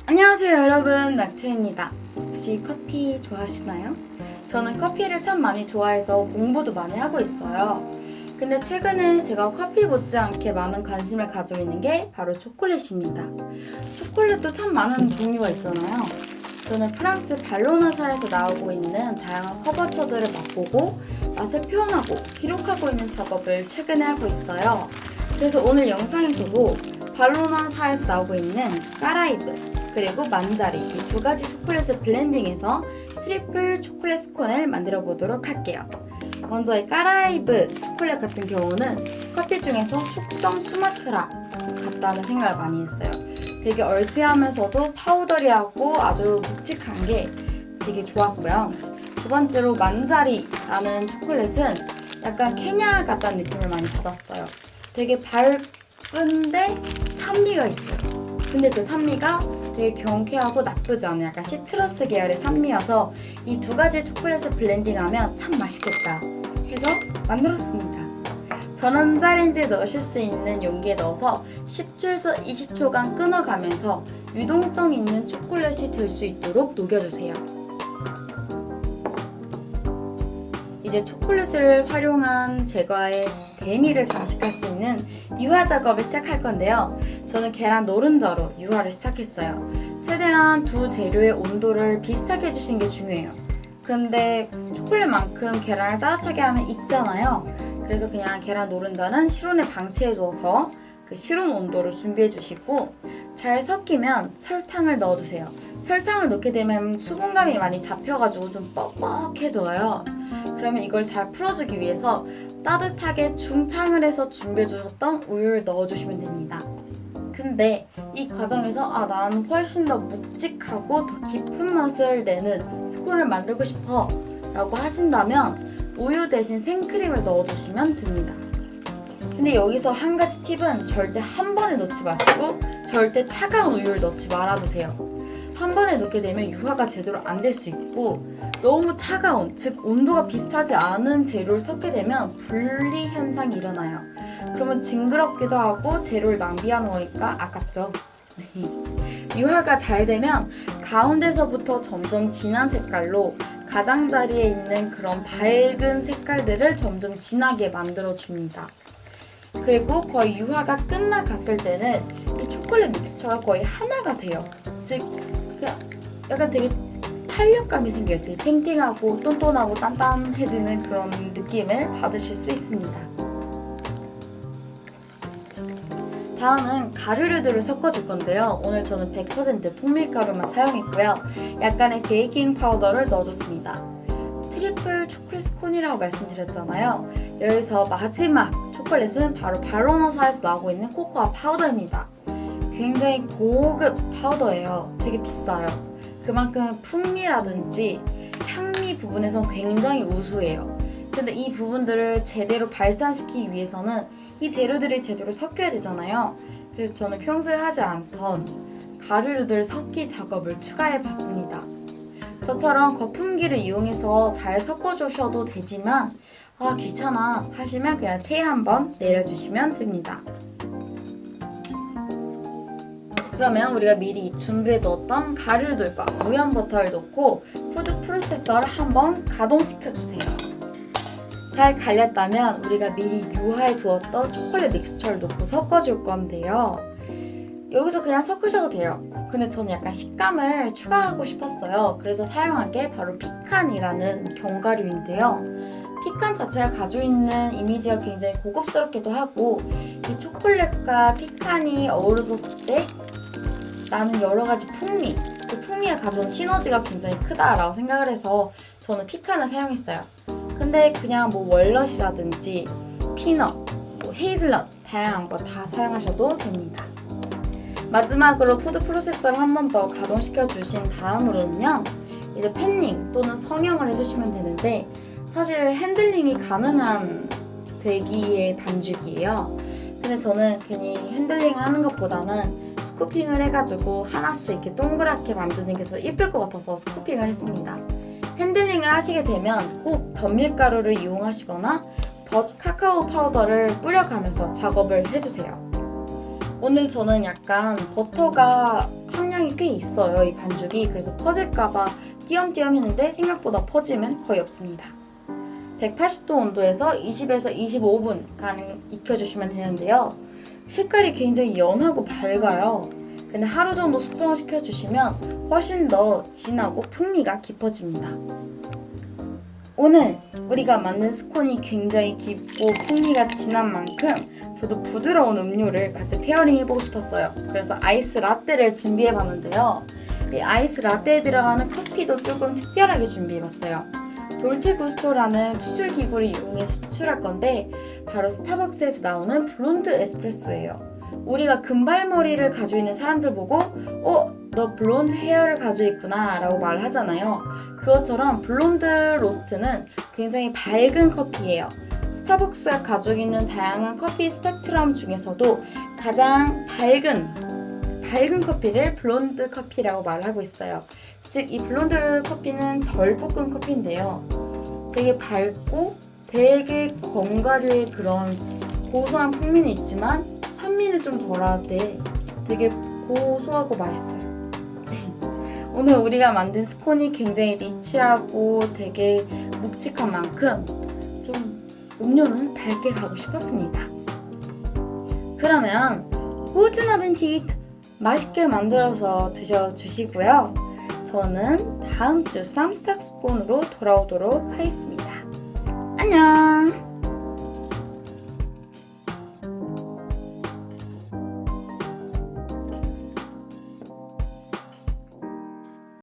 안녕하세요 여러분, 낙투입니다. 혹시 커피 좋아하시나요? 저는 커피를 참 많이 좋아해서 공부도 많이 하고 있어요. 근데 최근에 제가 커피 못지않게 많은 관심을 가지고 있는 게 바로 초콜릿입니다. 초콜릿도 참 많은 종류가 있잖아요. 저는 프랑스 발로나사에서 나오고 있는 다양한 커버처들을 맛보고 맛을 표현하고 기록하고 있는 작업을 최근에 하고 있어요. 그래서 오늘 영상에서도 발로나사에서 나오고 있는 까라이브 그리고 만자리 이 두 가지 초콜릿을 블렌딩해서 트리플 초콜릿 스콘을 만들어 보도록 할게요. 먼저 이 까라이브 초콜릿 같은 경우는 커피 중에서 숙성 수마트라 같다는 생각을 많이 했어요. 되게 얼씨하면서도 파우더리하고 아주 묵직한 게 되게 좋았고요. 두 번째로 만자리라는 초콜릿은 약간 케냐 같다는 느낌을 많이 받았어요. 되게 밝은데 산미가 있어요. 근데 그 산미가 되게 경쾌하고 나쁘지 않은 약간 시트러스 계열의 산미여서 이 두 가지 초콜릿을 블렌딩하면 참 맛있겠다 해서 만들었습니다. 전원자레인지에 넣으실 수 있는 용기에 넣어서 10초에서 20초간 끊어가면서 유동성 있는 초콜릿이 될 수 있도록 녹여주세요. 이제 초콜릿을 활용한 제과의 대미를 장식할 수 있는 유화 작업을 시작할 건데요. 저는 계란 노른자로 유화를 시작했어요. 최대한 두 재료의 온도를 비슷하게 해주시는 게 중요해요. 근데 초콜릿만큼 계란을 따뜻하게 하면 익잖아요. 그래서 그냥 계란 노른자는 실온에 방치해줘서 그 실온 온도를 준비해주시고 잘 섞이면 설탕을 넣어주세요. 설탕을 넣게 되면 수분감이 많이 잡혀가지고 좀 뻑뻑해져요. 그러면 이걸 잘 풀어주기 위해서 따뜻하게 중탕을 해서 준비해주셨던 우유를 넣어주시면 됩니다. 근데 이 과정에서 나는 훨씬 더 묵직하고 더 깊은 맛을 내는 스콘을 만들고 싶어 라고 하신다면 우유 대신 생크림을 넣어주시면 됩니다. 근데 여기서 한 가지 팁은 절대 한 번에 넣지 마시고 절대 차가운 우유를 넣지 말아주세요. 한 번에 넣게 되면 유화가 제대로 안 될 수 있고 너무 차가운, 즉 온도가 비슷하지 않은 재료를 섞게 되면 분리 현상이 일어나요. 그러면 징그럽기도 하고 재료를 낭비하는 거니까 아깝죠. 유화가 잘 되면 가운데서부터 점점 진한 색깔로 가장자리에 있는 그런 밝은 색깔들을 점점 진하게 만들어줍니다. 그리고 거의 유화가 끝나갔을 때는 이 초콜릿 믹스처가 거의 하나가 돼요. 즉 그냥 약간 되게 탄력감이 생겨요. 되게 탱탱하고 똔똔하고 단단해지는 그런 느낌을 받으실 수 있습니다. 다음은 가루류들을 섞어줄 건데요. 오늘 저는 100% 통밀가루만 사용했고요. 약간의 베이킹 파우더를 넣어줬습니다. 트리플 초콜릿 스콘이라고 말씀드렸잖아요. 여기서 마지막 초콜릿은 바로 발로나사에서 나오고 있는 코코아 파우더입니다. 굉장히 고급 파우더예요. 되게 비싸요. 그만큼 풍미라든지 향미 부분에선 굉장히 우수해요. 근데 이 부분들을 제대로 발산시키기 위해서는 이 재료들이 제대로 섞여야 되잖아요. 그래서 저는 평소에 하지 않던 가루류들 섞기 작업을 추가해 봤습니다. 저처럼 거품기를 이용해서 잘 섞어주셔도 되지만 귀찮아 하시면 그냥 체에 한번 내려주시면 됩니다. 그러면 우리가 미리 준비해뒀던 가루들과 무염버터를 넣고 푸드 프로세서를 한번 가동시켜주세요. 잘 갈렸다면 우리가 미리 유화해 두었던 초콜릿 믹스처를 넣고 섞어줄 건데요. 여기서 그냥 섞으셔도 돼요. 근데 저는 약간 식감을 추가하고 싶었어요. 그래서 사용한 게 바로 피칸이라는 견과류인데요. 피칸 자체가 가지고 있는 이미지가 굉장히 고급스럽기도 하고 이 초콜릿과 피칸이 어우러졌을 때 나는 여러 가지 풍미, 그 풍미가 가져온 시너지가 굉장히 크다라고 생각을 해서 저는 피칸을 사용했어요. 근데 그냥 뭐 월넛이라든지 피넛, 헤이즐넛 다양한 거 다 사용하셔도 됩니다. 마지막으로 푸드 프로세서를 한 번 더 가동시켜 주신 다음으로는요. 이제 팬닝 또는 성형을 해주시면 되는데 사실 핸들링이 가능한 되기의 반죽이에요. 근데 저는 괜히 핸들링을 하는 것보다는 스쿠핑을 해가지고 하나씩 이렇게 동그랗게 만드는 게 더 예쁠 것 같아서 스쿠핑을 했습니다. 핸들링을 하시게 되면 꼭 덧밀가루를 이용하시거나 덧 카카오 파우더를 뿌려가면서 작업을 해주세요. 오늘 저는 약간 버터가 함량이 꽤 있어요, 이 반죽이. 그래서 퍼질까봐 띄엄띄엄 했는데 생각보다 퍼짐은 거의 없습니다. 180도 온도에서 20에서 25분간 익혀주시면 되는데요. 색깔이 굉장히 연하고 밝아요. 근데 하루 정도 숙성을 시켜주시면 훨씬 더 진하고 풍미가 깊어집니다. 오늘 우리가 만든 스콘이 굉장히 깊고 풍미가 진한 만큼 저도 부드러운 음료를 같이 페어링 해보고 싶었어요. 그래서 아이스 라떼를 준비해봤는데요. 이 아이스 라떼에 들어가는 커피도 조금 특별하게 준비해봤어요. 돌체 구스토라는 추출 기구를 이용해서 추출할 건데 바로 스타벅스에서 나오는 블론드 에스프레소예요. 우리가 금발머리를 가지고 있는 사람들 보고 너 블론드 헤어를 가지고 있구나 라고 말을 하잖아요. 그것처럼 블론드 로스트는 굉장히 밝은 커피예요. 스타벅스가 가지고 있는 다양한 커피 스펙트럼 중에서도 가장 밝은 커피를 블론드 커피라고 말을 하고 있어요. 즉, 이 블론드 커피는 덜 볶은 커피인데요. 되게 밝고 되게 견과류의 그런 고소한 풍미는 있지만 산미는 좀 덜하되 되게 고소하고 맛있어요. 오늘 우리가 만든 스콘이 굉장히 리치하고 되게 묵직한 만큼 좀 음료는 밝게 가고 싶었습니다. 그러면 꾸준 아벤티트 맛있게 만들어서 드셔주시고요. 저는 다음 주 쌈스탁 스콘으로 돌아오도록 하겠습니다. 안녕!